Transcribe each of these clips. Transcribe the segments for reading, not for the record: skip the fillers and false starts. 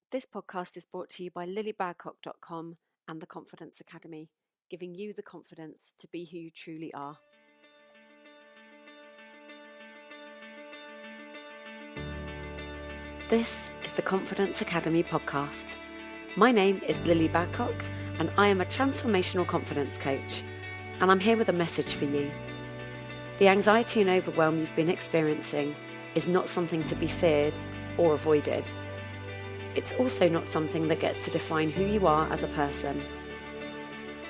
This podcast is brought to you by lilybadcock.com and the Confidence Academy, giving you the confidence to be who you truly are. This is the Confidence Academy podcast. My name is Lily Badcock and I am a transformational confidence coach, and I'm here with a message for you. The anxiety and overwhelm you've been experiencing is not something to be feared or avoided. It's also not something that gets to define who you are as a person.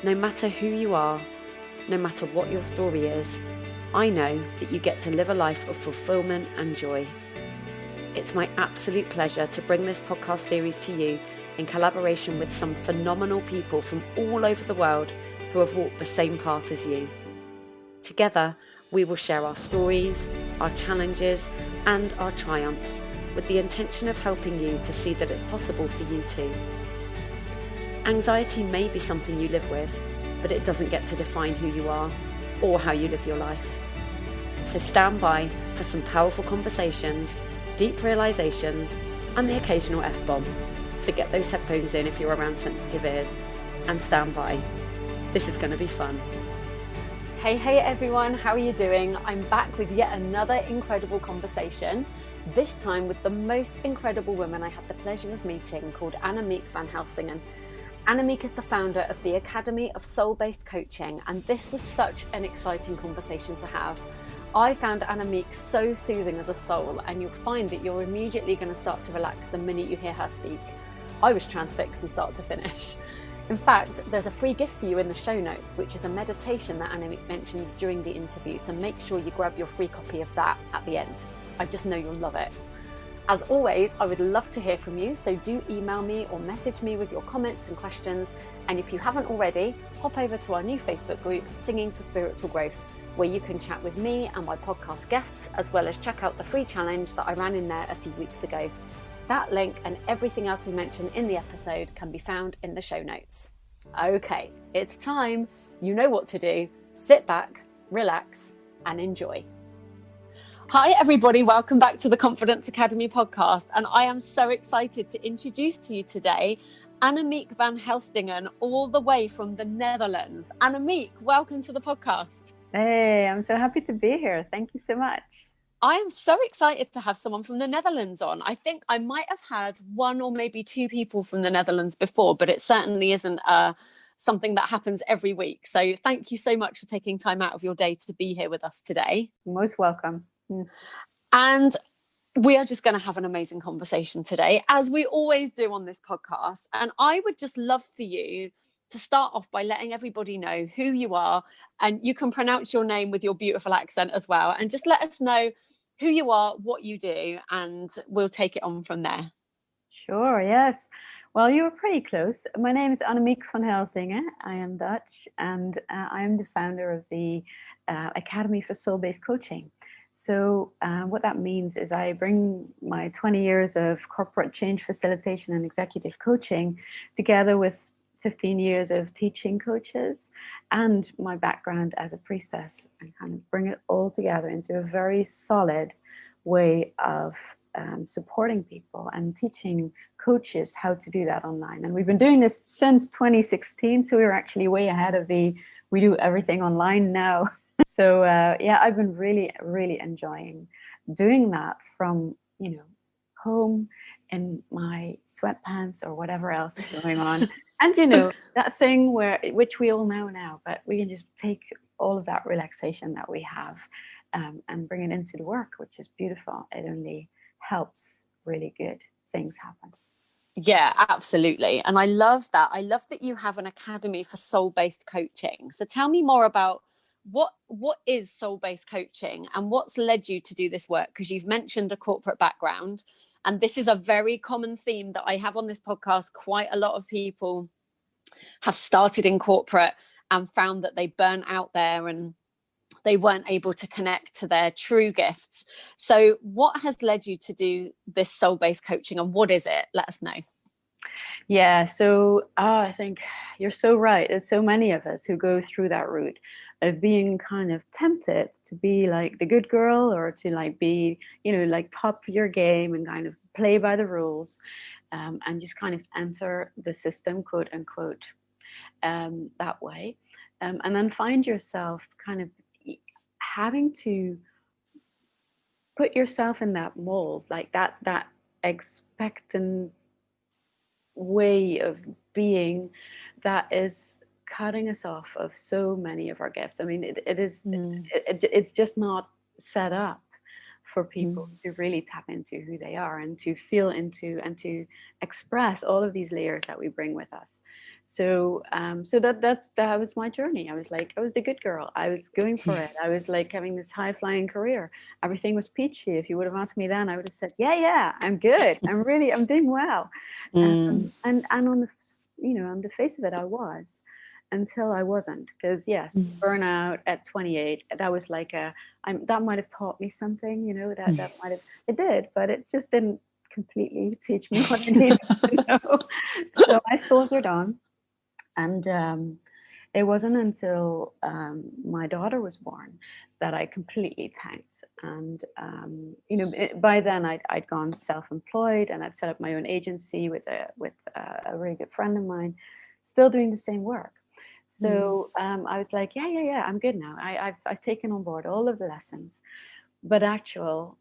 No matter who you are, no matter what your story is, I know that you get to live a life of fulfillment and joy. It's my absolute pleasure to bring this podcast series to you in collaboration with some phenomenal people from all over the world who have walked the same path as you. Together, we will share our stories, our challenges, and our triumphs, with the intention of helping you to see that it's possible for you too. Anxiety may be something you live with, but it doesn't get to define who you are or how you live your life. So stand by for some powerful conversations, deep realizations, and the occasional F-bomb. So get those headphones in if you're around sensitive ears, and stand by. This is going to be fun. Hey everyone, how are you doing? I'm back with yet another incredible conversation, this time with the most incredible woman I had the pleasure of meeting, called Annemiek van Helsdingen. Annemiek is the founder of the Academy of Soul-Based Coaching, and this was such an exciting conversation to have. I found Annemiek so soothing as a soul, and you'll find that you're immediately going to start to relax the minute you hear her speak. I was transfixed from start to finish. In fact, there's a free gift for you in the show notes, which is a meditation that Annemiek mentioned during the interview, so make sure you grab your free copy of that at the end. I just know you'll love it. As always, I would love to hear from you, so do email me or message me with your comments and questions. And if you haven't already, hop over to our new Facebook group, Singing for Spiritual Growth, where you can chat with me and my podcast guests, as well as check out the free challenge that I ran in there a few weeks ago. That link and everything else we mentioned in the episode can be found in the show notes. Okay, it's time. You know what to do. Sit back, relax, and enjoy. Hi everybody, welcome back to the Confidence Academy podcast, and I am so excited to introduce to you today Annemiek van Helsdingen, all the way from the Netherlands. Annemiek, welcome to the podcast. Hey, I'm so happy to be here. Thank you so much. I am so excited to have someone from the Netherlands on. I think I might have had one or maybe two people from the Netherlands before, but it certainly isn't something that happens every week. So thank you so much for taking time out of your day to be here with us today. Most welcome. And we are just going to have an amazing conversation today, as we always do on this podcast. And I would just love for you to start off by letting everybody know who you are, and you can pronounce your name with your beautiful accent as well. And just let us know who you are, what you do, and we'll take it on from there. Sure, yes. Well, you were pretty close. My name is Annemiek van Helsdingen. I am Dutch, and I am the founder of the Academy for Soul-Based Coaching. So what that means is I bring my 20 years of corporate change facilitation and executive coaching together with 15 years of teaching coaches and my background as a priestess, and kind of bring it all together into a very solid way of supporting people and teaching coaches how to do that online. And we've been doing this since 2016, so we're actually way ahead of we do everything online now. So I've been really, really enjoying doing that from, home in my sweatpants or whatever else is going on. And, that thing which we all know now, but we can just take all of that relaxation that we have and bring it into the work, which is beautiful. It only helps really good things happen. Yeah, absolutely. And I love that. I love that you have an academy for soul-based coaching. So tell me more about what is soul-based coaching and what's led you to do this work? Because you've mentioned a corporate background, and this is a very common theme that I have on this podcast. Quite a lot of people have started in corporate and found that they burnt out there and they weren't able to connect to their true gifts. So what has led you to do this soul-based coaching, and what is it? Let us know. Yeah, so I think you're so right. There's so many of us who go through that route. of being kind of tempted to be like the good girl, or to like be, like top of your game and kind of play by the rules, and just kind of enter the system, quote unquote, that way. And then find yourself kind of having to put yourself in that mold, like that expectant way of being that is cutting us off of so many of our gifts. I mean, it's just not set up for people to really tap into who they are, and to feel into, and to express all of these layers that we bring with us. So that was my journey. I was the good girl. I was going for it. I was like having this high flying career. Everything was peachy. If you would have asked me then, I would have said, yeah, I'm good. I'm doing well. And on the, on the face of it, I was, until I wasn't. Because yes, burnout at 28, that was like that might have taught me something, that might have, it did, but it just didn't completely teach me what I needed to know. So I soldiered on, and it wasn't until my daughter was born that I completely tanked. And by then I'd gone self-employed, and I'd set up my own agency with a really good friend of mine, still doing the same work. So I was like, yeah, I'm good now. I've taken on board all of the lessons. But actually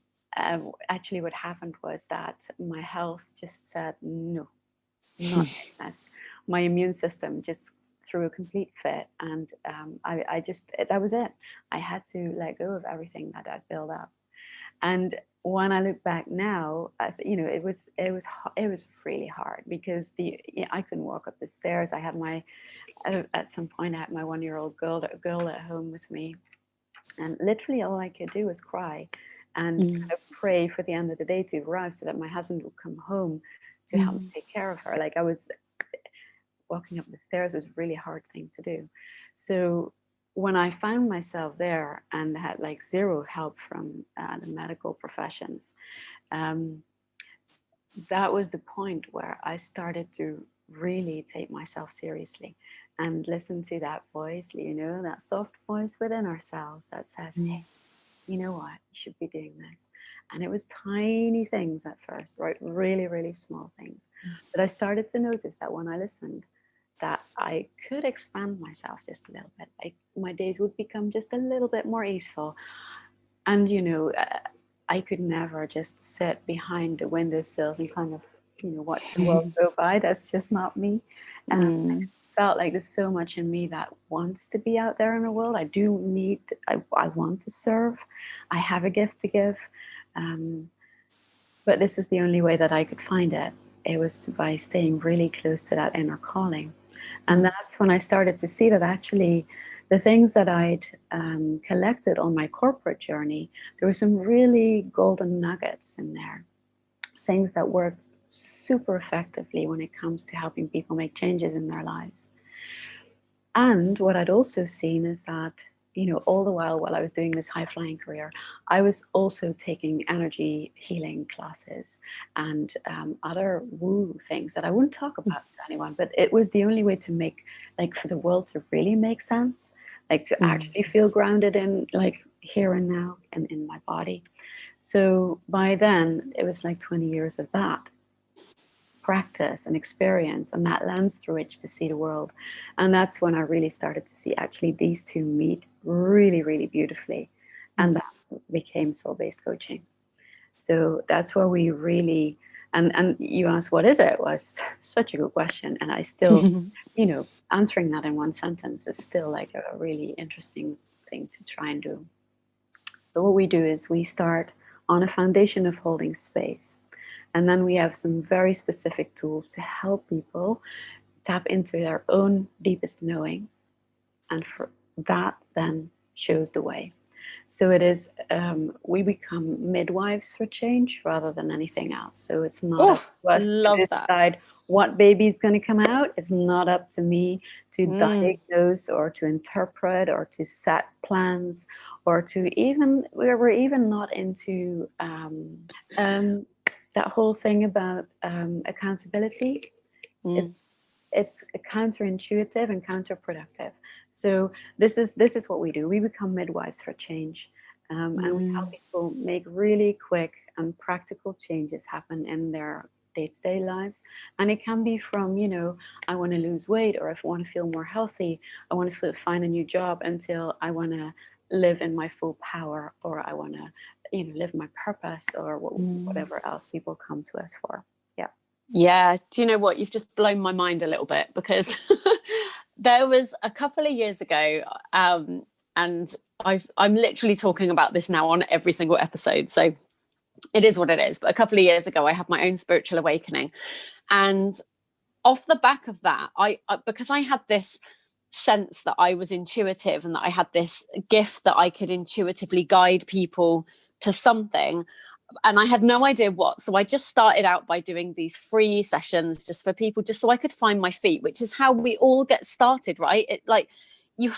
what happened was that my health just said, no, not this. My immune system just threw a complete fit, and I just, that was it. I had to let go of everything that I'd built up. And when I look back now, it was really hard, because I couldn't walk up the stairs. I had at some point I had my 1-year-old girl at home with me, and literally all I could do was cry and kind of pray for the end of the day to arrive, so that my husband would come home to help me take care of her. Like, I was walking up the stairs was a really hard thing to do. So when I found myself there and had like zero help from the medical professions, that was the point where I started to really take myself seriously and listen to that voice, that soft voice within ourselves that says, hey, you know what, you should be doing this. And it was tiny things at first, right? Really, really small things. But I started to notice that when I listened, that I could expand myself just a little bit. Like, my days would become just a little bit more easeful. And, I could never just sit behind the windowsills and kind of, watch the world go by. That's just not me. I felt like there's so much in me that wants to be out there in the world. I want to serve. I have a gift to give. But this is the only way that I could find it. It was by staying really close to that inner calling. And that's when I started to see that actually the things that I'd collected on my corporate journey, there were some really golden nuggets in there. Things that work super effectively when it comes to helping people make changes in their lives. And what I'd also seen is that, all the while I was doing this high-flying career, I was also taking energy healing classes and other woo things that I wouldn't talk about to anyone, but it was the only way to make, like, for the world to really make sense, like to actually feel grounded in, like, here and now and in my body. So by then, it was like 20 years of that practice and experience, and that lens through which to see the world. And that's when I really started to see actually these two meet really, really beautifully. And that became soul-based coaching. So that's where we really, and you asked, what is it? Was such a good question. And I still, answering that in one sentence is still like a really interesting thing to try and do. But what we do is we start on a foundation of holding space. And then we have some very specific tools to help people tap into their own deepest knowing. And for that then shows the way. So it is, we become midwives for change rather than anything else. So it's not up to us to decide what baby's going to come out. It's not up to me to diagnose or to interpret or to set plans or to even, we're even not into that whole thing about accountability. It's counterintuitive and counterproductive. So this is what we do. We become midwives for change, and we help people make really quick and practical changes happen in their day-to-day lives. And it can be from, I want to lose weight, or if I want to feel more healthy, I want to find a new job, until I want to live in my full power, or I want to, live my purpose, or whatever else people come to us for. Yeah. Yeah. Do you know what? You've just blown my mind a little bit, because there was a couple of years ago, and I'm literally talking about this now on every single episode. So it is what it is. But a couple of years ago, I had my own spiritual awakening. And off the back of that, I because I had this sense that I was intuitive, and that I had this gift that I could intuitively guide people to something, and I had no idea what. So I just started out by doing these free sessions just for people, just so I could find my feet, which is how we all get started, right? You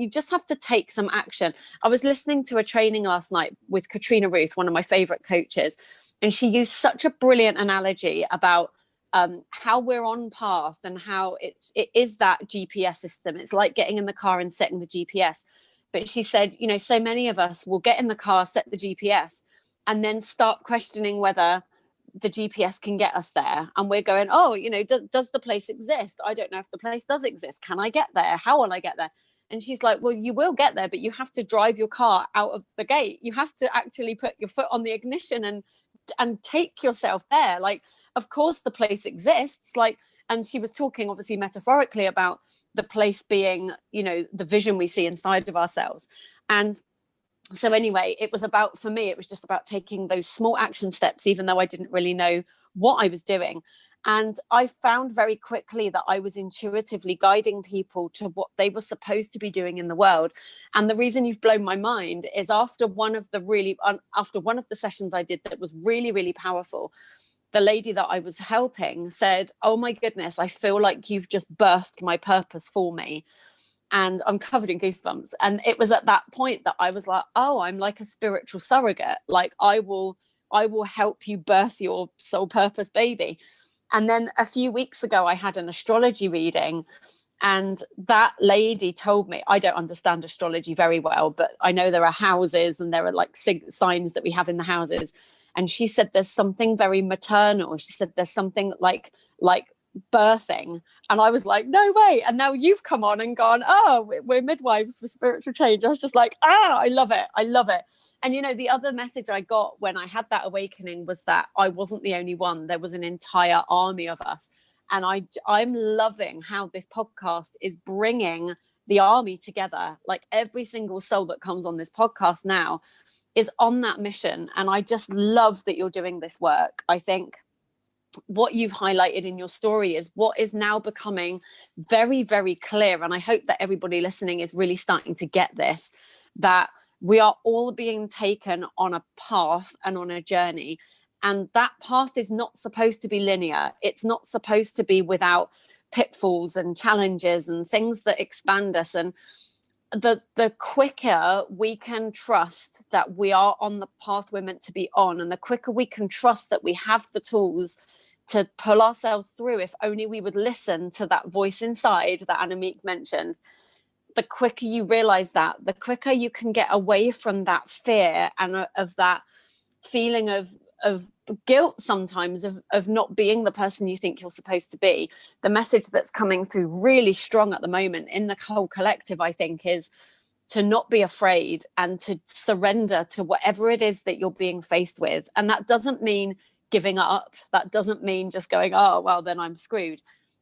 just have to take some action. I was listening to a training last night with Katrina Ruth, one of my favorite coaches, and she used such a brilliant analogy about how we're on path, and how it is that GPS system. It's like getting in the car and setting the GPS. But she said, so many of us will get in the car, set the GPS, and then start questioning whether the GPS can get us there. And we're going, does the place exist? I don't know if the place does exist. Can I get there? How will I get there? And she's like, well, you will get there, but you have to drive your car out of the gate. You have to actually put your foot on the ignition and take yourself there. Like, of course the place exists. And she was talking obviously metaphorically about the place being, the vision we see inside of ourselves. And so anyway, for me, it was just about taking those small action steps, even though I didn't really know what I was doing. And I found very quickly that I was intuitively guiding people to what they were supposed to be doing in the world. And the reason you've blown my mind is after one of the sessions I did that was really, really powerful, the lady that I was helping said, oh my goodness, I feel like you've just birthed my purpose for me. And I'm covered in goosebumps. And it was at that point that I was like, oh, I'm like a spiritual surrogate. Like I will help you birth your soul purpose baby. And then a few weeks ago, I had an astrology reading, and that lady told me, I don't understand astrology very well, but I know there are houses and there are like signs that we have in the houses. And she said, there's something very maternal. She said, there's something like birthing. And I was like, no way. And now you've come on and gone, oh, we're midwives for spiritual change. I was just like, I love it. I love it. And, the other message I got when I had that awakening was that I wasn't the only one. There was an entire army of us. And I'm loving how this podcast is bringing the army together. Like every single soul that comes on this podcast now is on that mission. And I just love that you're doing this work. I think what you've highlighted in your story is what is now becoming very, very clear. And I hope that everybody listening is really starting to get this, that we are all being taken on a path and on a journey. And that path is not supposed to be linear. It's not supposed to be without pitfalls and challenges and things that expand us. And the quicker we can trust that we are on the path we're meant to be on, and the quicker we can trust that we have the tools to pull ourselves through, if only we would listen to that voice inside that Annamiek mentioned, the quicker you realize that, the quicker you can get away from that fear and of that feeling of guilt sometimes of not being the person you think you're supposed to be. The message that's coming through really strong at the moment in the whole collective, I think, is to not be afraid and to surrender to whatever it is that you're being faced with. And that doesn't mean giving up. That doesn't mean just going, oh, well, then I'm screwed.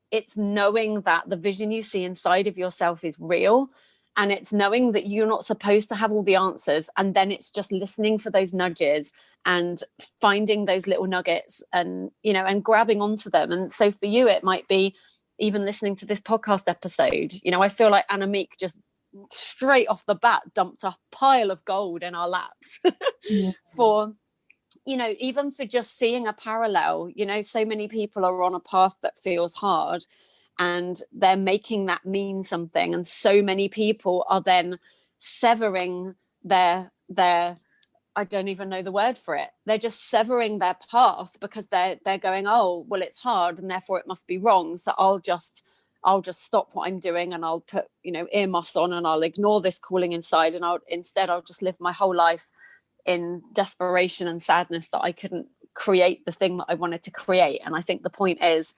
It's knowing that the vision you see inside of yourself is real. And it's knowing that you're not supposed to have all the answers. And then it's just listening for those nudges and finding those little nuggets and, and grabbing onto them. And so for you, it might be even listening to this podcast episode. I feel like Annamiek just straight off the bat dumped a pile of gold in our laps for, even for just seeing a parallel. So many people are on a path that feels hard, and they're making that mean something. And so many people are then severing their I don't even know the word for it. They're just severing their path because they're going, oh, well, it's hard and therefore it must be wrong. So I'll just I'll just stop what I'm doing and I'll put, earmuffs on, and I'll ignore this calling inside, and I'll just live my whole life in desperation and sadness that I couldn't create the thing that I wanted to create. And I think the point is,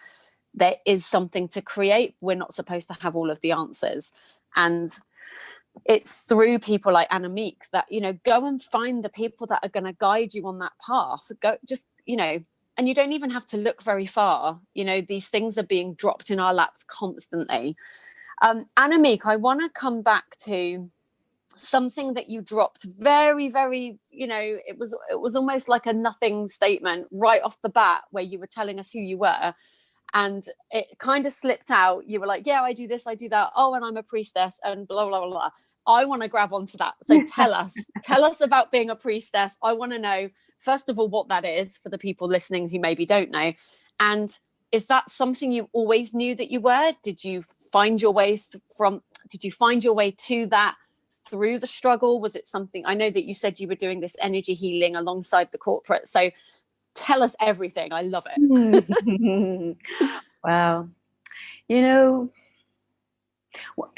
there is something to create. We're not supposed to have all of the answers. And it's through people like Annamiek that, go and find the people that are going to guide you on that path. Go, just, and you don't even have to look very far. These things are being dropped in our laps constantly. Annamiek, I want to come back to something that you dropped very, very, it was almost like a nothing statement right off the bat, where you were telling us who you were. And it kind of slipped out. You were like, yeah, I do this, I do that. Oh, and I'm a priestess and blah, blah, blah, blah. I want to grab onto that. So tell us about being a priestess. I want to know, first of all, what that is for the people listening who maybe don't know. And is that something you always knew that you were? Did you find your way to that through the struggle? Was it something, I know that you said you were doing this energy healing alongside the corporate. So tell us everything. I love it. Wow.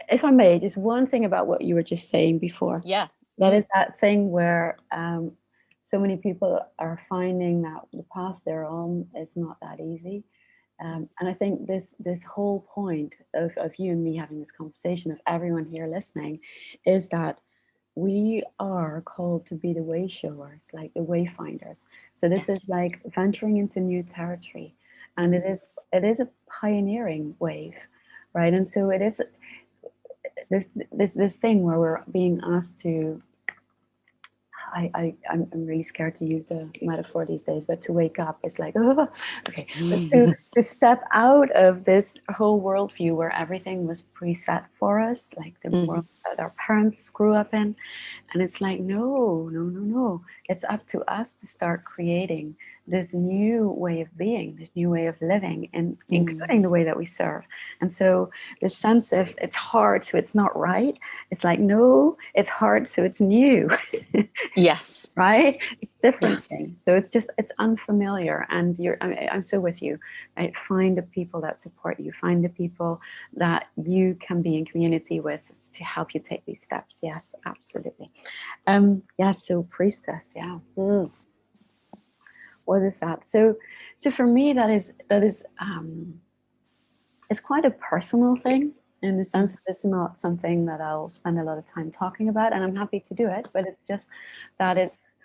If I may, just one thing about what you were just saying before. Yeah. That is that thing where so many people are finding that the path they're on is not that easy. And I think this whole point of you and me having this conversation, of everyone here listening, is that we are called to be the way showers, like the wayfinders. So this is like venturing into new territory, and it is a pioneering wave, right? And so it is this thing where we're being asked to. I'm really scared to use a metaphor these days, but to wake up is like, oh, okay. But to step out of this whole worldview where everything was preset for us, like the world that our parents grew up in. And it's like, no. It's up to us to start creating this new way of being, this new way of living, and including the way that we serve. And so the sense of it's hard, so it's not right. It's like, no, it's hard, so it's new. Yes. Right? It's different things. So it's unfamiliar. And I'm so with you. Right? Find the people that support you. Find the people that you can be in community with to help you take these steps. Yes, absolutely. So priestess, yeah. What is that? So for me, that is it's quite a personal thing, in the sense that it's not something that I'll spend a lot of time talking about, and I'm happy to do it, but it's just that it's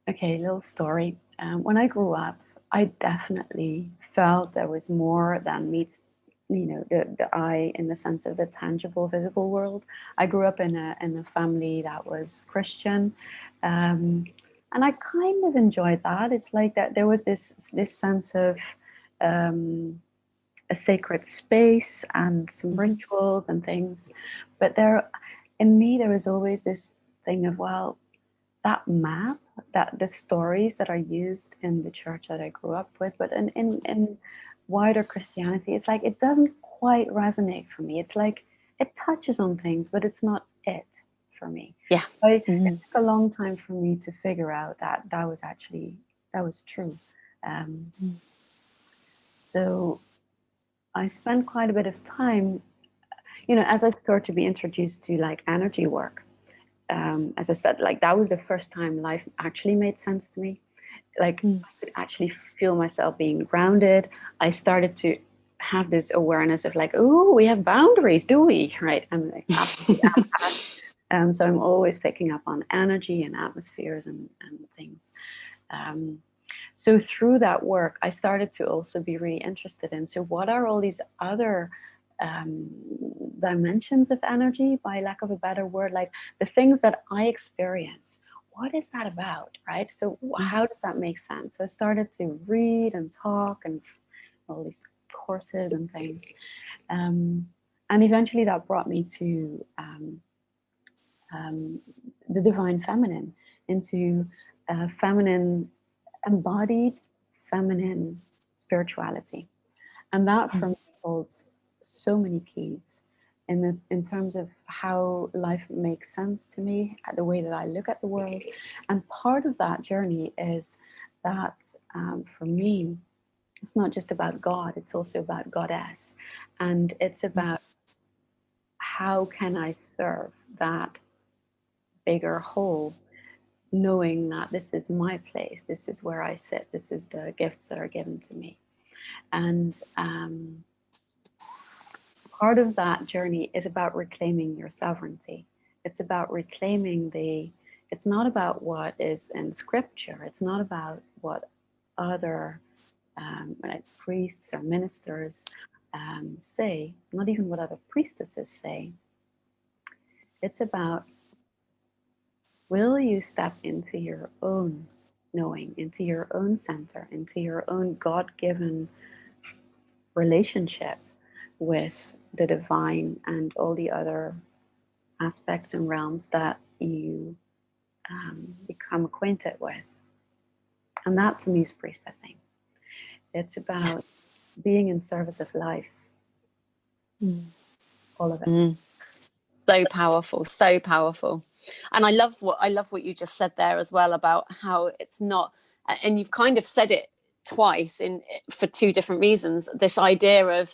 okay, little story. When I grew up, I definitely felt there was more than meets the eye, in the sense of the tangible, visible world. I grew up in a family that was Christian, and I kind of enjoyed that. It's like that there was this sense of a sacred space and some rituals and things, but in me there was always this thing of, well, that map, that the stories that are used in the church that I grew up with, but in wider Christianity, it's like it doesn't quite resonate for me. It's like it touches on things, but it's not it for me. Yeah. It took a long time for me to figure out that was true. So I spent quite a bit of time, as I started to be introduced to like energy work. As I said, like that was the first time life actually made sense to me. Like I could actually feel myself being grounded. I started to have this awareness of like, oh, we have boundaries, do we? Right? I'm like, so I'm always picking up on energy and atmospheres and things. So through that work, I started to also be really interested in, so what are all these other dimensions of energy, by lack of a better word, like the things that I experience. What is that about, right? So how does that make sense? So I started to read and talk and all these courses and things. And eventually that brought me to the divine feminine, into feminine, embodied feminine spirituality. And that for me holds so many keys in terms of how life makes sense to me, the way that I look at the world. And part of that journey is that for me, It's not just about God, it's also about goddess. And it's about how can I serve that bigger whole, knowing that this is my place, this is where I sit, this is the gifts that are given to me. And part of that journey is about reclaiming your sovereignty. It's about reclaiming it's not about what is in scripture, it's not about what other like priests or ministers say, not even what other priestesses say. It's about, will you step into your own knowing, into your own center, into your own God-given relationship with the divine and all the other aspects and realms that you become acquainted with. And that to me is priestessing. It's about being in service of life. All of it. So powerful, so powerful. And I love what you just said there as well about how it's not, and you've kind of said it twice for two different reasons. This idea of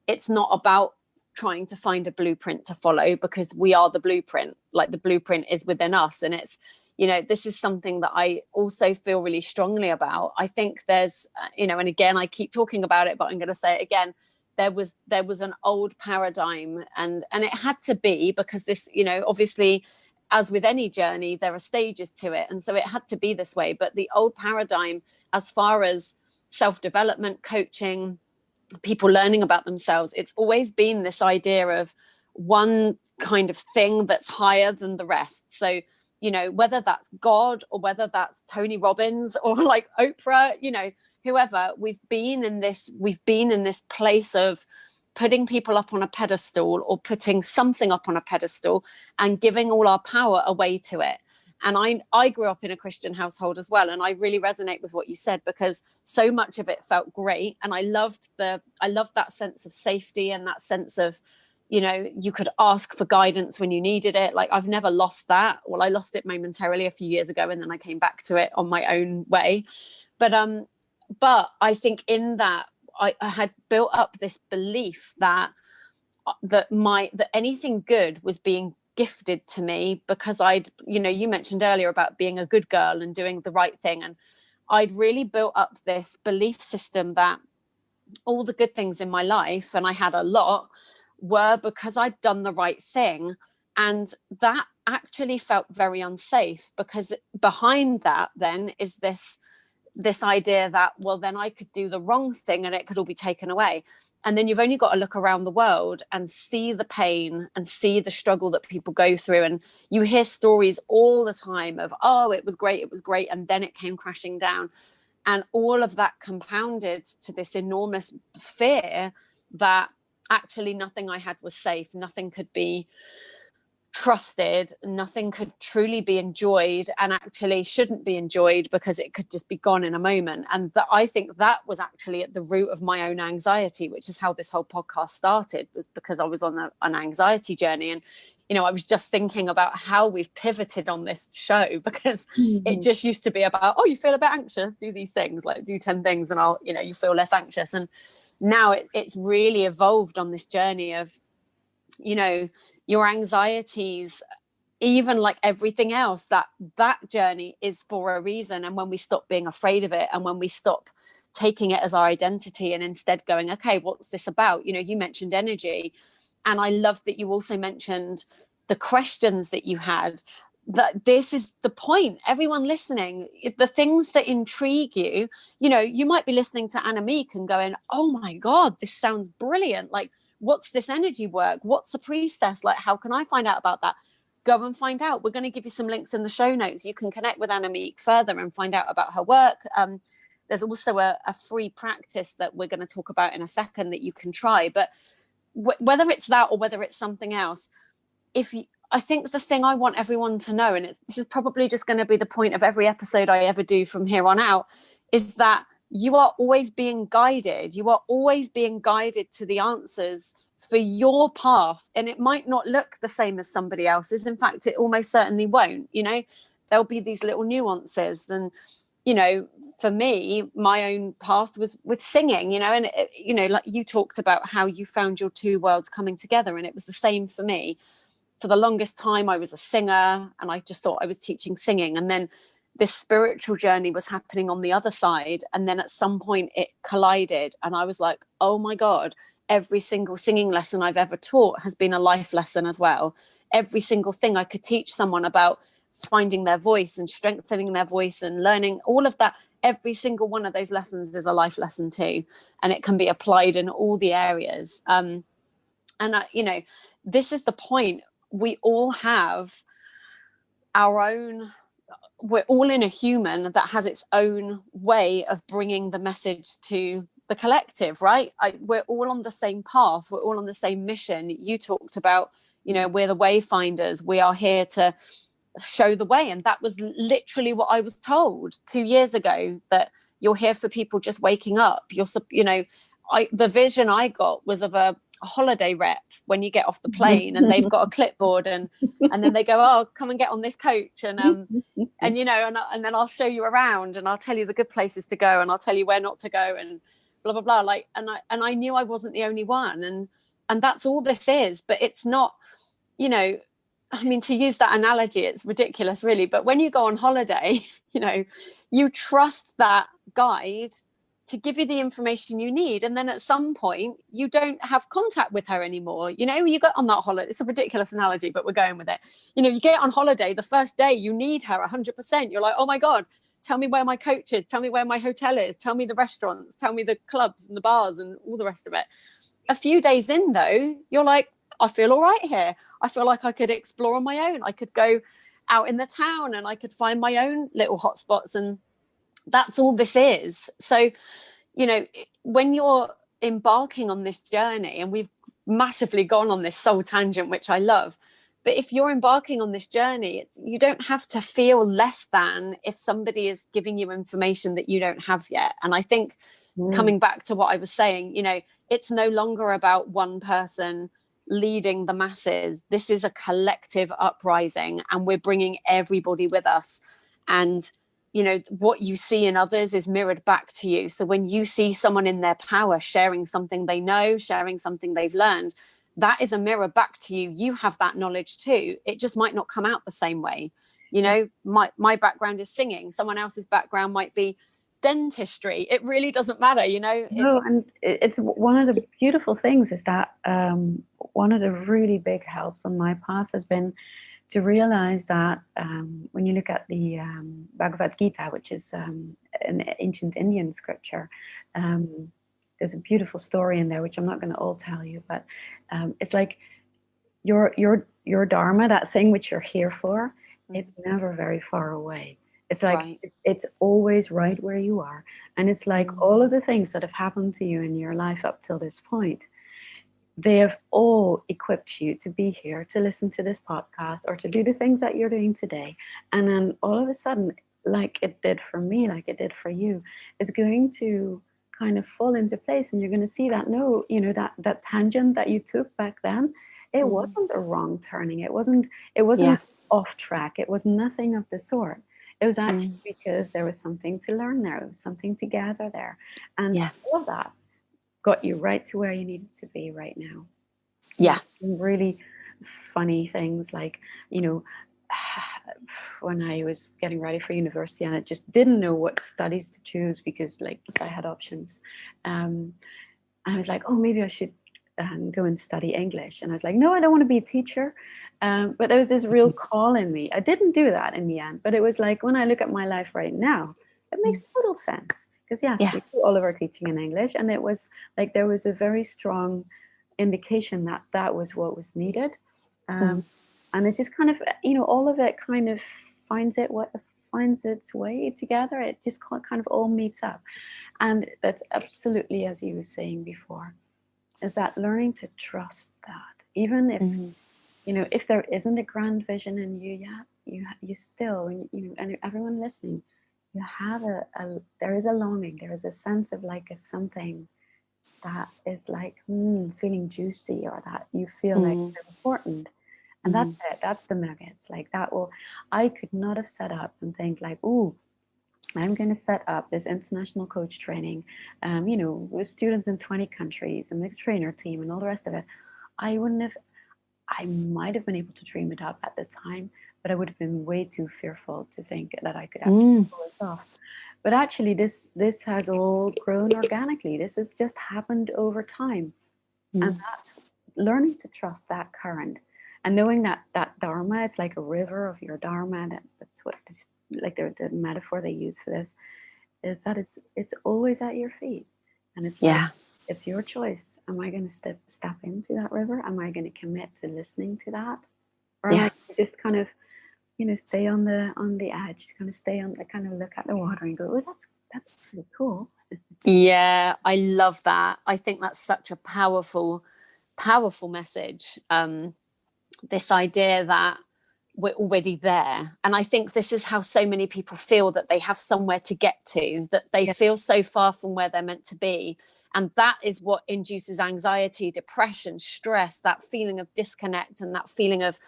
it's not about trying to find a blueprint to follow, because we are the blueprint, like the blueprint is within us. And it's, this is something that I also feel really strongly about. I think there's, and again, I keep talking about it, but I'm going to say it again. There was an old paradigm, and it had to be, because this, obviously, as with any journey, there are stages to it. And so it had to be this way. But the old paradigm, as far as self-development, coaching, people learning about themselves, it's always been this idea of one kind of thing that's higher than the rest. So, whether that's God or whether that's Tony Robbins or like Oprah, whoever, we've been in this place of putting people up on a pedestal or putting something up on a pedestal and giving all our power away to it. And I grew up in a Christian household as well. And I really resonate with what you said, because so much of it felt great. And I loved that sense of safety and that sense of, you could ask for guidance when you needed it. Like, I've never lost that. Well, I lost it momentarily a few years ago, and then I came back to it on my own way. But I think in that I had built up this belief that anything good was being gifted to me, because you mentioned earlier about being a good girl and doing the right thing. And I'd really built up this belief system that all the good things in my life, and I had a lot, were because I'd done the right thing. And that actually felt very unsafe, because behind that then is this idea that, well, then I could do the wrong thing and it could all be taken away. And then you've only got to look around the world and see the pain and see the struggle that people go through. And you hear stories all the time of, oh, it was great. And then it came crashing down. And all of that compounded to this enormous fear that actually nothing I had was safe. Nothing could be trusted, nothing could truly be enjoyed, and actually shouldn't be enjoyed, because it could just be gone in a moment. And I think that was actually at the root of my own anxiety, which is how this whole podcast started, was because I was on an anxiety journey. And I was just thinking about how we've pivoted on this show, because it just used to be about, oh, you feel a bit anxious, do these things, like do 10 things and I'll, you feel less anxious. And now it's really evolved on this journey of, your anxieties, even like everything else, that journey is for a reason. And when we stop being afraid of it, and when we stop taking it as our identity, and instead going, okay, what's this about? You mentioned energy, and I love that you also mentioned the questions that you had, that this is the point. Everyone listening, the things that intrigue you, you might be listening to Annamiek and going, oh my God, this sounds brilliant. Like, what's this energy work? What's a priestess? Like, how can I find out about that? Go and find out. We're going to give you some links in the show notes. You can connect with Annamiek further and find out about her work. There's also a free practice that we're going to talk about in a second that you can try. But whether it's that or whether it's something else, I think the thing I want everyone to know, and this is probably just going to be the point of every episode I ever do from here on out, is that you are always being guided. You are always being guided to the answers for your path. And it might not look the same as somebody else's. In fact, it almost certainly won't. There'll be these little nuances. And you know, for me, my own path was with singing, you know, and, you know, like you talked about how you found your two worlds coming together. And it was the same for me. For the longest time, I was a singer and I just thought I was teaching singing. And then this spiritual journey was happening on the other side. And then at some point it collided. And I was like, oh my God, every single singing lesson I've ever taught has been a life lesson as well. Every single thing I could teach someone about finding their voice and strengthening their voice and learning all of that, every single one of those lessons is a life lesson too. And it can be applied in all the areas. You know, this is the point. We all have our own, we're all in a human that has its own way of bringing the message to the collective, right? We're all on the same path. We're all on the same mission. You talked about, you know, we're the wayfinders. We are here to show the way. And that was literally what I was told 2 years ago, that you're here for people just waking up. You know, the vision I got was of a holiday rep when you get off the plane and they've got a clipboard and then they go, oh, come and get on this coach and you know, and then I'll show you around and I'll tell you the good places to go and I'll tell you where not to go and blah blah blah. Like, and I knew I wasn't the only one, and that's all this is. But it's not, you know, I mean, to use that analogy, it's ridiculous really, but when you go on holiday, you know, you trust that guide to give you the information you need. And then at some point you don't have contact with her anymore. You know, you get on that holiday. It's a ridiculous analogy, but we're going with it. You know, you get on holiday, the first day you need her 100%. You're like, oh my God, tell me where my coach is. Tell me where my hotel is. Tell me the restaurants. Tell me the clubs and the bars and all the rest of it. A few days in though, you're like, I feel all right here. I feel like I could explore on my own. I could go out in the town and I could find my own little hotspots. And that's all this is. So, you know, when you're embarking on this journey, and we've massively gone on this soul tangent, which I love, but if you're embarking on this journey, you don't have to feel less than if somebody is giving you information that you don't have yet. And I think coming back to what I was saying, you know, it's no longer about one person leading the masses. This is a collective uprising and we're bringing everybody with us. And you know, what you see in others is mirrored back to you. So when you see someone in their power sharing something they know, sharing something they've learned, that is a mirror back to you. You have that knowledge too. It just might not come out the same way. You know, my background is singing. Someone else's background might be dentistry. It really doesn't matter, you know. No, and it's one of the beautiful things is that one of the really big helps on my path has been to realize that when you look at the Bhagavad Gita, which is an ancient Indian scripture, there's a beautiful story in there, which I'm not going to all tell you, but it's like your dharma, that thing which you're here for, it's never very far away. It's like it's always right where you are. And it's like all of the things that have happened to you in your life up till this point, they have all equipped you to be here, to listen to this podcast or to do the things that you're doing today. And then all of a sudden, like it did for me, like it did for you, it's going to kind of fall into place. And you're going to see that, no, you know, that tangent that you took back then, it wasn't a wrong turning. It wasn't off track. It was nothing of the sort. It was actually because there was something to learn there. It was something to gather there. And all of that got you right to where you needed to be right now. Yeah. And really funny things like, you know, when I was getting ready for university and I just didn't know what studies to choose because like I had options. And I was like, oh, maybe I should go and study English. And I was like, no, I don't want to be a teacher. But there was this real call in me. I didn't do that in the end, but it was like, when I look at my life right now, it makes total sense. Because yes, we do all of our teaching in English. And it was like, there was a very strong indication that that was what was needed. And it just kind of, you know, all of it kind of finds its way together. It just kind of all meets up. And that's absolutely, as you were saying before, is that learning to trust that. Even if, you know, if there isn't a grand vision in you yet, you still, you know, and everyone listening, you have there is a longing, there is a sense of like a something that is like feeling juicy, or that you feel like it's important. And that's it, that's the nuggets. Like that I could not have set up and think like, ooh, I'm going to set up this international coach training, with students in 20 countries and the trainer team and all the rest of it. I might have been able to dream it up at the time, but I would have been way too fearful to think that I could actually pull this off. But actually, this has all grown organically. This has just happened over time. And that's learning to trust that current and knowing that dharma is like a river of your dharma. That's what is like the metaphor they use for this, is that it's always at your feet. And it's like, it's your choice. Am I going to step into that river? Am I going to commit to listening to that? Or am I just kind of, stay on the edge, kind of stay on the, kind of look at the water and go, oh, that's pretty cool. Yeah, I love that. I think that's such a powerful message. This idea that we're already there. And I think this is how so many people feel, that they have somewhere to get to, that they feel so far from where they're meant to be. And that is what induces anxiety, depression, stress, that feeling of disconnect and that feeling of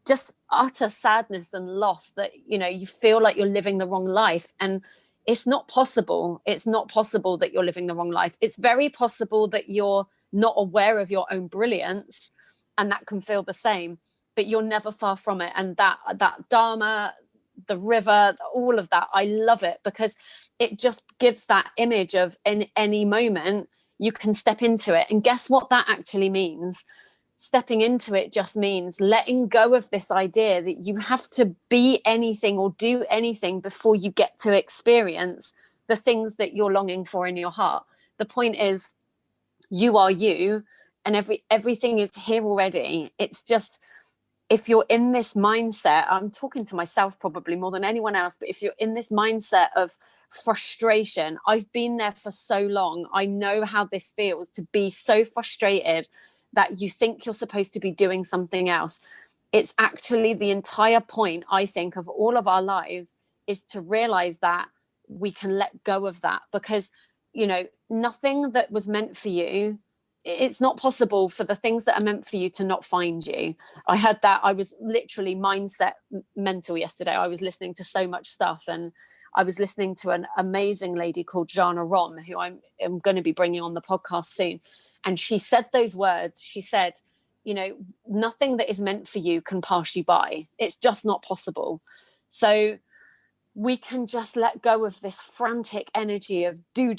just utter sadness and loss, that, you feel like you're living the wrong life. And it's not possible. It's not possible that you're living the wrong life. It's very possible that you're not aware of your own brilliance, and that can feel the same, but you're never far from it. And that dharma, the river, all of that, I love it, because it just gives that image of in any moment you can step into it. And guess what that actually means? Stepping into it just means letting go of this idea that you have to be anything or do anything before you get to experience the things that you're longing for in your heart. The point is, you are you, and everything is here already. It's just, if you're in this mindset, I'm talking to myself probably more than anyone else, but if you're in this mindset of frustration, I've been there for so long. I know how this feels, to be so frustrated that you think you're supposed to be doing something else. It's actually the entire point, I think, of all of our lives, is to realize that we can let go of that, because, nothing that was meant for you, it's not possible for the things that are meant for you to not find you. I had that. I was literally mindset mental yesterday. I was listening to so much stuff, and I was listening to an amazing lady called Jana Rom, who I'm going to be bringing on the podcast soon. And she said those words. She said, nothing that is meant for you can pass you by. It's just not possible. So we can just let go of this frantic energy of do,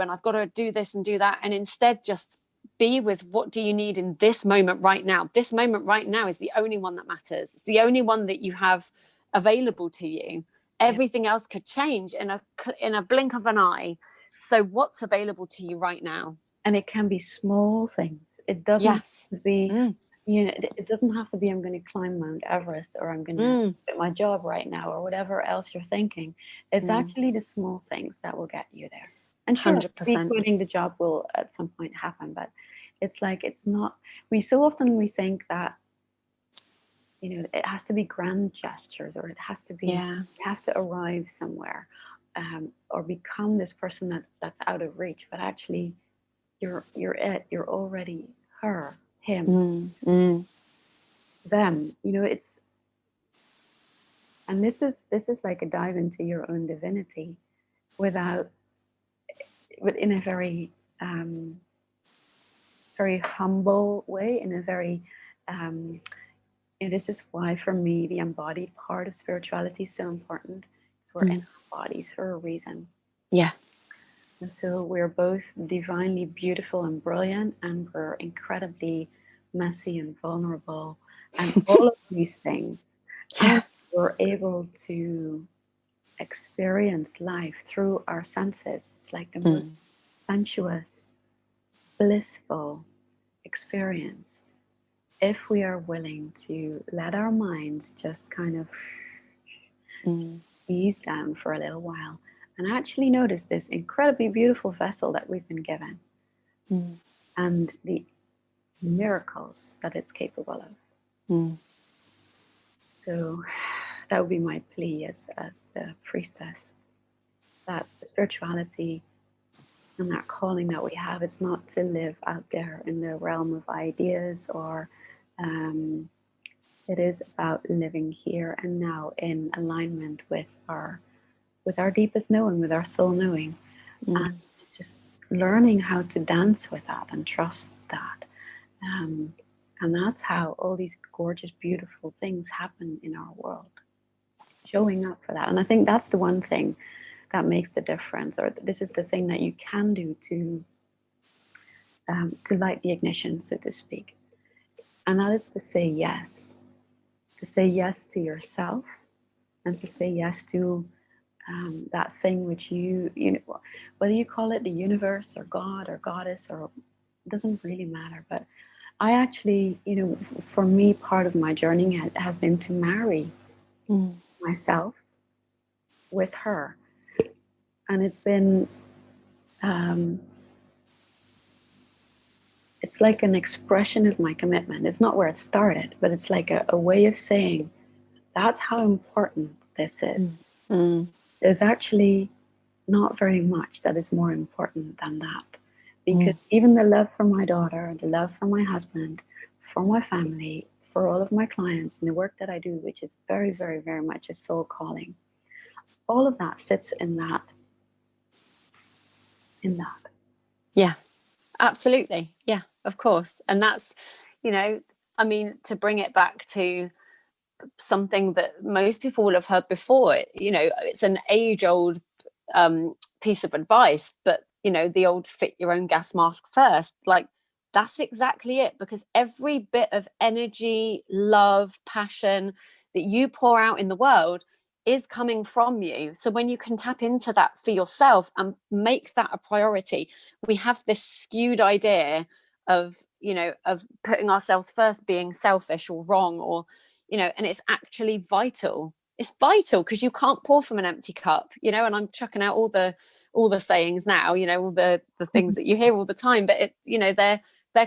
and I've got to do this and do that. And instead just be with, what do you need in this moment right now? This moment right now is the only one that matters. It's the only one that you have available to you. Everything else could change in a blink of an eye. So what's available to you right now? And it can be small things. It doesn't have to be, it doesn't have to be, I'm going to climb Mount Everest, or I'm going to quit my job right now, or whatever else you're thinking. It's actually the small things that will get you there. And sure, 100%. Quitting the job will at some point happen, but it's like, it's not, we think that, it has to be grand gestures, or it has to be, you have to arrive somewhere, or become this person that's out of reach. But actually, you're already her, him, them. It's, and this is like a dive into your own divinity, but in a very very humble way, in a very and this is why, for me, the embodied part of spirituality is so important, because we're in our bodies for a reason. And so we're both divinely beautiful and brilliant, and we're incredibly messy and vulnerable, and all of these things. And we're able to experience life through our senses. It's like the most sensuous, blissful experience, if we are willing to let our minds just kind of ease down for a little while, and actually notice this incredibly beautiful vessel that we've been given, and the miracles that it's capable of. So that would be my plea as the priestess, that spirituality and that calling that we have is not to live out there in the realm of ideas, or it is about living here and now in alignment with our with our deepest knowing, with our soul knowing, and just learning how to dance with that and trust that. And that's how all these gorgeous, beautiful things happen in our world. Showing up for that. And I think that's the one thing that makes the difference, or this is the thing that you can do to light the ignition, so to speak. And that is to say yes. To say yes to yourself, and to say yes to that thing which you know, whether you call it the universe or God or goddess, or it doesn't really matter. But I actually, you know, for me, part of my journey has been to marry myself with her. And it's been, it's like an expression of my commitment. It's not where it started, but it's like a way of saying, that's how important this is. There's actually not very much that is more important than that. Because even the love for my daughter, the love for my husband, for my family, for all of my clients, and the work that I do, which is very, very, very much a soul calling, all of that sits in that. Yeah, absolutely. Yeah, of course. And that's, you know, I mean, to bring it back to something that most people will have heard before, you know, it's an age-old piece of advice, but, you know, the old fit your own gas mask first, like, that's exactly it. Because every bit of energy, love, passion that you pour out in the world is coming from you. So when you can tap into that for yourself and make that a priority, we have this skewed idea of, you know, of putting ourselves first being selfish or wrong, or, you know, and it's actually vital. It's vital, because you can't pour from an empty cup, you know. And I'm chucking out all the sayings now, you know, all the things that you hear all the time, but it, you know, they're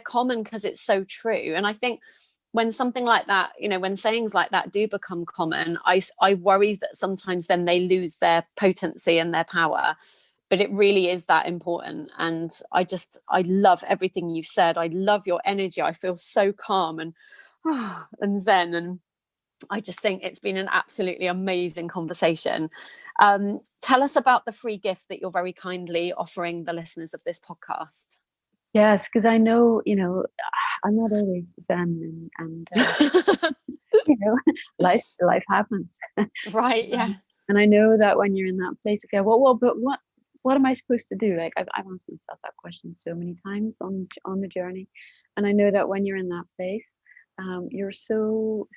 common because it's so true. And I think when something like that, you know, when sayings like that do become common, I worry that sometimes then they lose their potency and their power. But it really is that important. And I love everything you've said. I love your energy. I feel so calm and zen. And I just think it's been an absolutely amazing conversation. Tell us about the free gift that you're very kindly offering the listeners of this podcast. Yes, because I know, you know, I'm not always zen, and you know, life happens. Right, yeah. And I know that when you're in that place, okay, but what am I supposed to do? Like, I've asked myself that question so many times on the journey, and I know that when you're in that place, you're so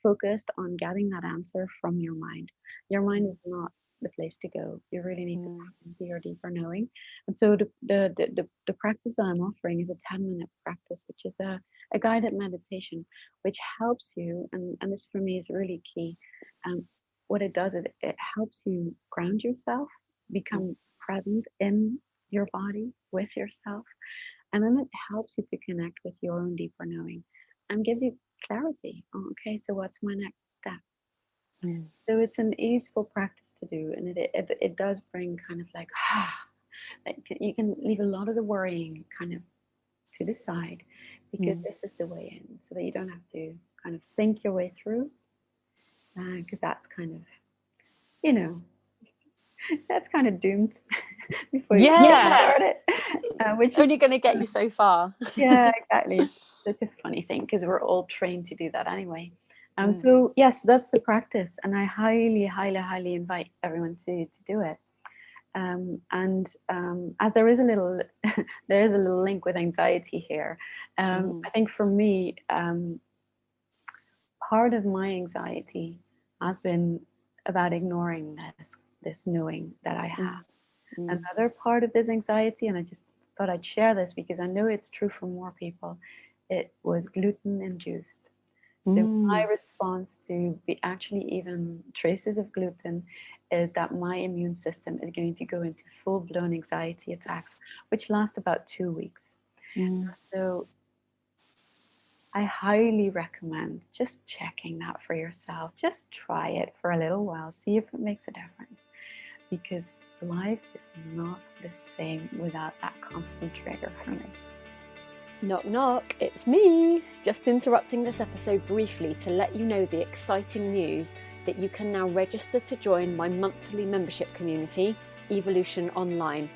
focused on getting that answer from your mind. Your mind is not the place to go. You really need to tap into your deeper knowing. And so the practice that I'm offering is a 10-minute practice, which is a guided meditation, which helps you, and this for me is really key. What it does is it helps you ground yourself, become present in your body with yourself, and then it helps you to connect with your own deeper knowing and gives you clarity. Oh, okay, so what's my next step? So it's an easeful practice to do, and it does bring kind of like you can leave a lot of the worrying kind of to the side, because this is the way in, so that you don't have to kind of think your way through, because that's kind of, you know, that's kind of doomed before you get started, which is only going to get you so far. Yeah, exactly. It's such a funny thing, because we're all trained to do that anyway. So yes, that's the practice, and I highly, highly, highly invite everyone to do it. As there is a little link with anxiety here. I think for me, part of my anxiety has been about ignoring this knowing that I have. Another part of this anxiety, and I just thought I'd share this because I know it's true for more people, it was gluten induced. So my response to be actually even traces of gluten is that my immune system is going to go into full-blown anxiety attacks, which last about 2 weeks. So I highly recommend just checking that for yourself. Just try it for a little while, see if it makes a difference. Because life is not the same without that constant trigger for me. Knock, knock, it's me. Just interrupting this episode briefly to let you know the exciting news that you can now register to join my monthly membership community, Evolution Online.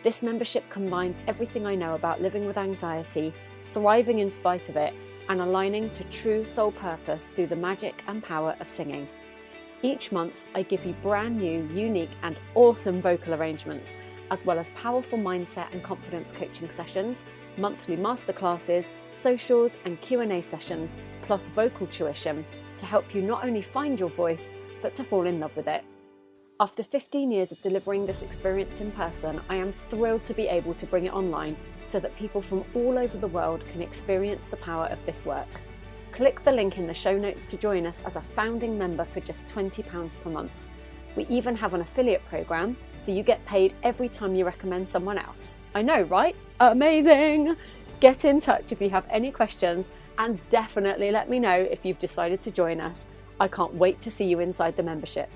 This membership combines everything I know about living with anxiety, thriving in spite of it, and aligning to true soul purpose through the magic and power of singing. Each month, I give you brand new, unique, and awesome vocal arrangements, as well as powerful mindset and confidence coaching sessions, monthly masterclasses, socials, and Q&A sessions, plus vocal tuition to help you not only find your voice, but to fall in love with it. After 15 years of delivering this experience in person, I am thrilled to be able to bring it online so that people from all over the world can experience the power of this work. Click the link in the show notes to join us as a founding member for just £20 per month. We even have an affiliate program, so you get paid every time you recommend someone else. I know, right? Amazing! Get in touch if you have any questions, and definitely let me know if you've decided to join us. I can't wait to see you inside the membership.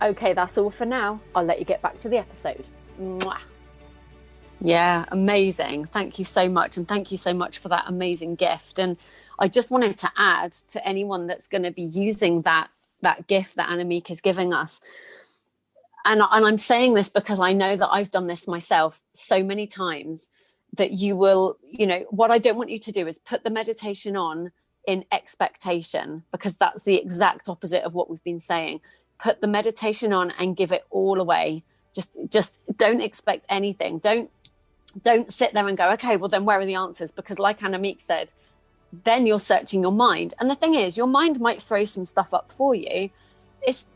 Okay, that's all for now. I'll let you get back to the episode. Mwah. Yeah, amazing. Thank you so much. And thank you so much for that amazing gift. And I just wanted to add to anyone that's going to be using that gift that Annamiek is giving us. And I'm saying this because I know that I've done this myself so many times, that you will, what I don't want you to do is put the meditation on in expectation, because that's the exact opposite of what we've been saying. Put the meditation on and give it all away. Just don't expect anything. Don't sit there and go, okay, well then where are the answers? Because like Annamiek said, then you're searching your mind. And the thing is, your mind might throw some stuff up for you. It's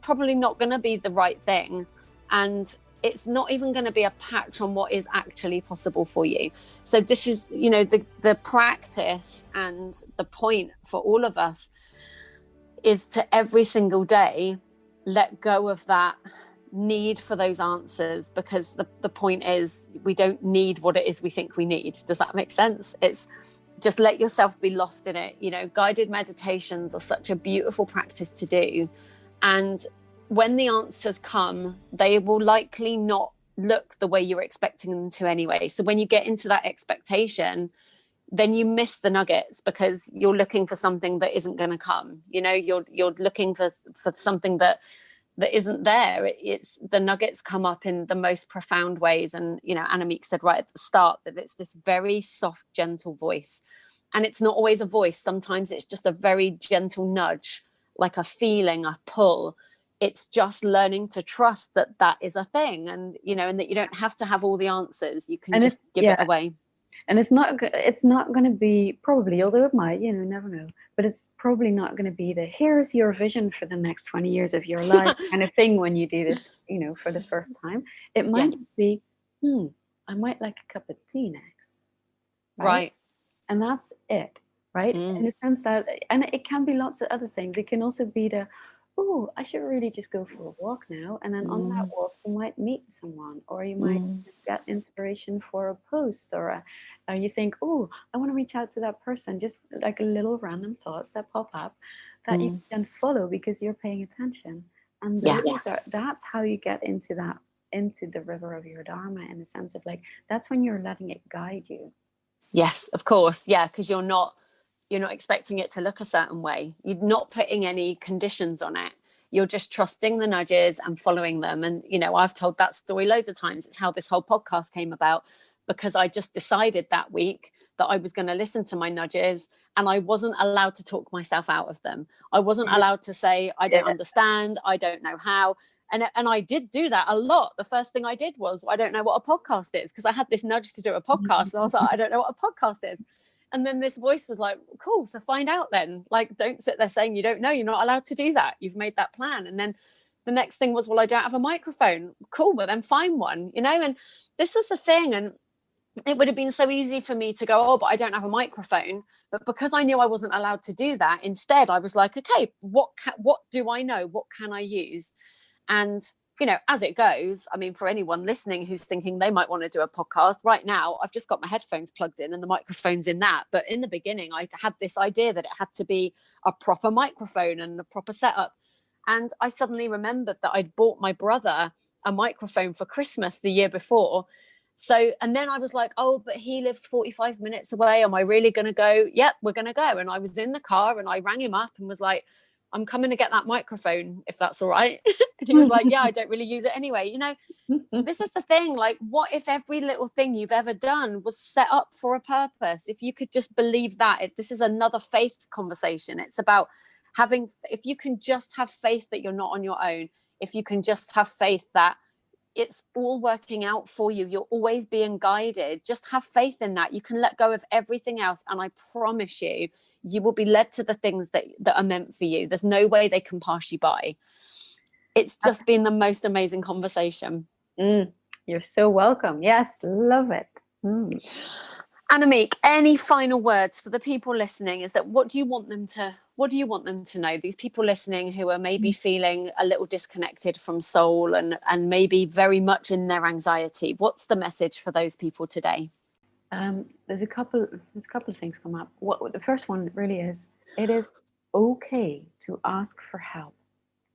probably not going to be the right thing. And it's not even going to be a patch on what is actually possible for you. So this is, the practice, and the point for all of us is to every single day let go of that need for those answers, because the point is, we don't need what it is we think we need. Does that make sense? It's just let yourself be lost in it. Guided meditations are such a beautiful practice to do, and when the answers come, they will likely not look the way you're expecting them to anyway. So when you get into that expectation, then you miss the nuggets, because you're looking for something that isn't going to come. You're looking for something that isn't there. It's the nuggets come up in the most profound ways. And Annamiek said right at the start that it's this very soft, gentle voice, and it's not always a voice. Sometimes it's just a very gentle nudge, like a feeling, a pull. It's just learning to trust that is a thing, and and that you don't have to have all the answers. You can just give it away. And it's not going to be, probably, although it might, never know, but it's probably not going to be here's your vision for the next 20 years of your life kind of thing when you do this, for the first time. It might be, I might like a cup of tea next. Right. And that's it, right? In the sense that, and it can be lots of other things. It can also be I should really just go for a walk now. And then on that walk, you might meet someone, or you might get inspiration for a post, or you think, I want to reach out to that person. Just like a little random thoughts that pop up that you can follow because you're paying attention. And that's how you get into the river of your Dharma, in the sense of that's when you're letting it guide you. Yes, of course. Yeah, because you're not expecting it to look a certain way. You're not putting any conditions on it. You're just trusting the nudges and following them. And, I've told that story loads of times. It's how this whole podcast came about, because I just decided that week that I was going to listen to my nudges, and I wasn't allowed to talk myself out of them. I wasn't allowed to say, I don't understand. I don't know how. And I did do that a lot. The first thing I did was, I don't know what a podcast is, because I had this nudge to do a podcast. And I was like, I don't know what a podcast is. And then this voice was like, cool, so find out then. Don't sit there saying you don't know. You're not allowed to do that. You've made that plan. And then the next thing was, well, I don't have a microphone. Cool, but then find one, And this was the thing. And it would have been so easy for me to go, but I don't have a microphone. But because I knew I wasn't allowed to do that, instead, I was like, okay, what do I know? What can I use? And as it goes, I mean, for anyone listening who's thinking they might want to do a podcast right now, I've just got my headphones plugged in and the microphone's in that. But in the beginning, I had this idea that it had to be a proper microphone and a proper setup. And I suddenly remembered that I'd bought my brother a microphone for Christmas the year before. So, and then I was like, but he lives 45 minutes away. Am I really going to go? Yep, we're going to go. And I was in the car and I rang him up and was like, I'm coming to get that microphone, if that's all right. And he was like, yeah, I don't really use it anyway. You know, this is the thing, like, what if every little thing you've ever done was set up for a purpose? If you could just believe that, this is another faith conversation. It's about if you can just have faith that you're not on your own, if you can just have faith that it's all working out for you, you're always being guided, just have faith in that. You can let go of everything else, and I promise you, you will be led to the things that are meant for you. There's no way they can pass you by. It's just been the most amazing conversation. You're so welcome. Yes, love it. Annamiek, any final words for the people listening? Is that what do you want them to know? These people listening who are maybe feeling a little disconnected from soul and maybe very much in their anxiety. What's the message for those people today? There's a couple of things come up. What the first one really is, it is okay to ask for help.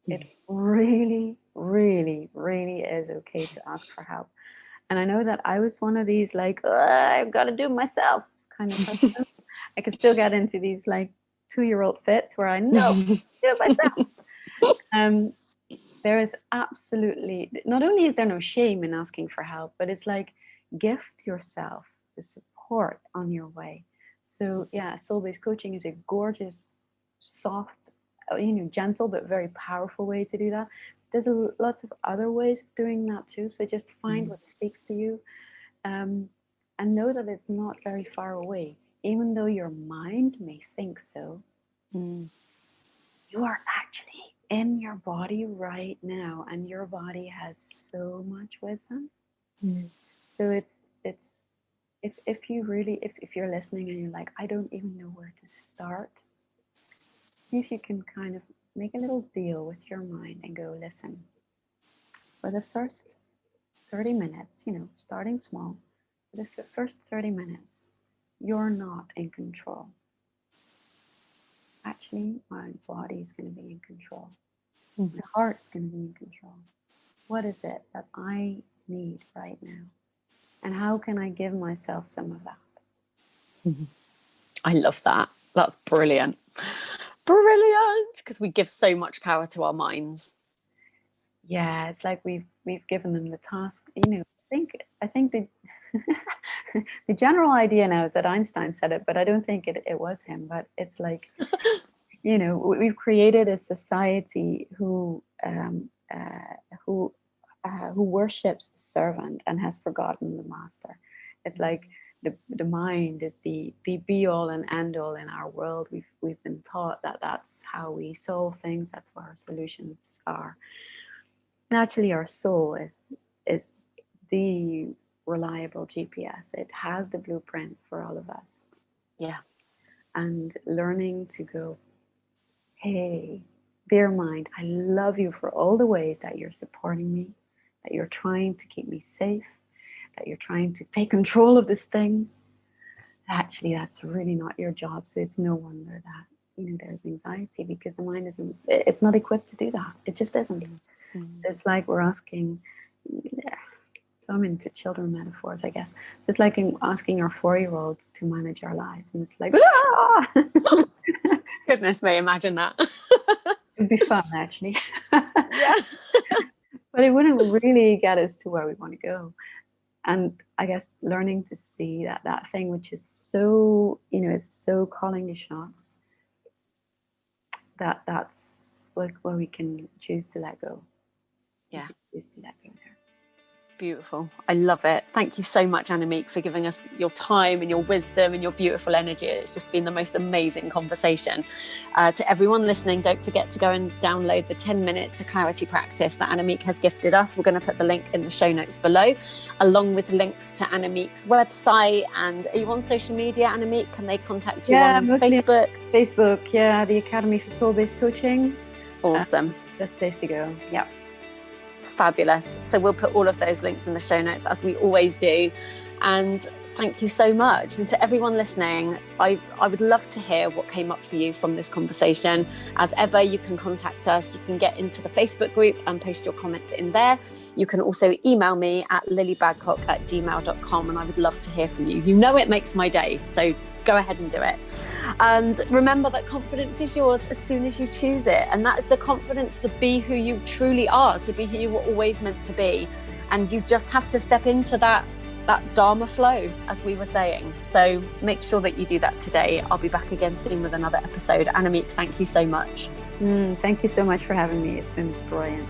It really, really, really is okay to ask for help. And I know that I was one of these, like, I've got to do it myself kind of person. I can still get into these, like, 2-year-old fits where I know do it myself. There is absolutely, not only is there no shame in asking for help, but it's like, gift yourself the support on your way. So yeah, soul-based coaching is a gorgeous, soft, gentle but very powerful way to do that. There's lots of other ways of doing that too. So just find what speaks to you, and know that it's not very far away. Even though your mind may think so, you are actually in your body right now, and your body has so much wisdom. So it's if you're listening and you're like, I don't even know where to start, see if you can kind of make a little deal with your mind and go, listen, for the first 30 minutes, starting small, for the first 30 minutes, you're not in control. Actually, my body's going to be in control. My heart's going to be in control. What is it that I need right now? And how can I give myself some of that? I love that. That's brilliant. Brilliant. Because we give so much power to our minds. Yeah, it's like we've given them the task. I think the the general idea now is that Einstein said it, but I don't think it was him. But it's like, we've created a society who worships the servant and has forgotten the master. It's like the mind is the be all and end all in our world. We've been taught that that's how we solve things. That's where our solutions are. Naturally, our soul is the reliable GPS. It has the blueprint for all of us. Yeah. And learning to go, hey, dear mind, I love you for all the ways that you're supporting me, that you're trying to keep me safe, that you're trying to take control of this thing. Actually, that's really not your job. So it's no wonder that, there's anxiety, because the mind it's not equipped to do that. It just isn't. It's like we're asking, so I'm into children metaphors, I guess. So it's like asking our 4-year-olds to manage our lives. And it's like, Goodness me, imagine that. It'd be fun, actually. Yeah. But it wouldn't really get us to where we want to go. And I guess learning to see that thing which is so, is so calling the shots, that's like where we can choose to let go. Yeah. Choose to let go there. Beautiful. I love it. Thank you so much, Annamiek, for giving us your time and your wisdom and your beautiful energy. It's just been the most amazing conversation. To everyone listening, don't forget to go and download the 10 minutes to clarity practice that Annamiek has gifted us. We're going to put the link in the show notes below, along with links to Annamiek's website. And are you on social media, Annamiek? Can they contact you on Facebook? Facebook, yeah, the Academy for Soul-Based Coaching. Awesome. Best place to go. Yeah. Fabulous. So we'll put all of those links in the show notes, as we always do. And Thank you so much. And to everyone listening, I would love to hear what came up for you from this conversation. As ever, you can contact us. You can get into the Facebook group and post your comments in there. You can also email me at lilybadcock@gmail.com, and I would love to hear from you. You know it makes my day, so go ahead and do it. And remember that confidence is yours as soon as you choose it. And that is the confidence to be who you truly are, to be who you were always meant to be. And you just have to step into that Dharma flow, as we were saying. So make sure that you do that today. I'll be back again soon with another episode. Annamiek, thank you so much. Thank you so much for having me. It's been brilliant.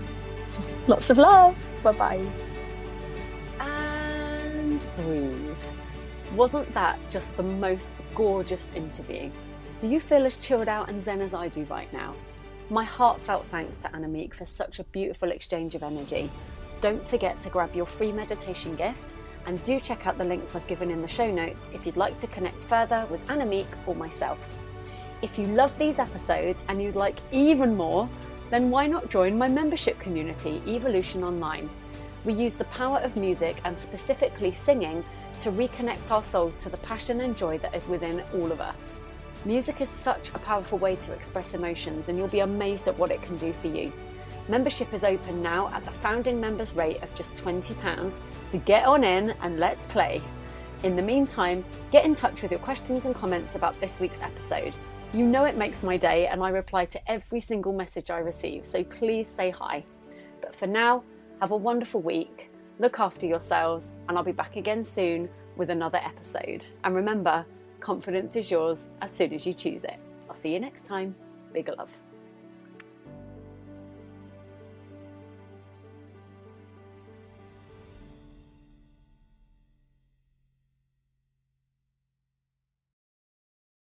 Lots of love. Bye-bye. And breathe. Wasn't that just the most gorgeous interview? Do you feel as chilled out and zen as I do right now? My heartfelt thanks to Annamiek for such a beautiful exchange of energy. Don't forget to grab your free meditation gift, and do check out the links I've given in the show notes if you'd like to connect further with Annamiek or myself. If you love these episodes and you'd like even more, then why not join my membership community, Evolution Online? We use the power of music, and specifically singing, to reconnect our souls to the passion and joy that is within all of us. Music is such a powerful way to express emotions, and you'll be amazed at what it can do for you. Membership is open now at the founding members rate of just £20, so get on in and let's play. In the meantime, get in touch with your questions and comments about this week's episode. You know it makes my day, and I reply to every single message I receive, so please say hi. But for now, have a wonderful week, look after yourselves, and I'll be back again soon with another episode. And remember, confidence is yours as soon as you choose it. I'll see you next time. Big love.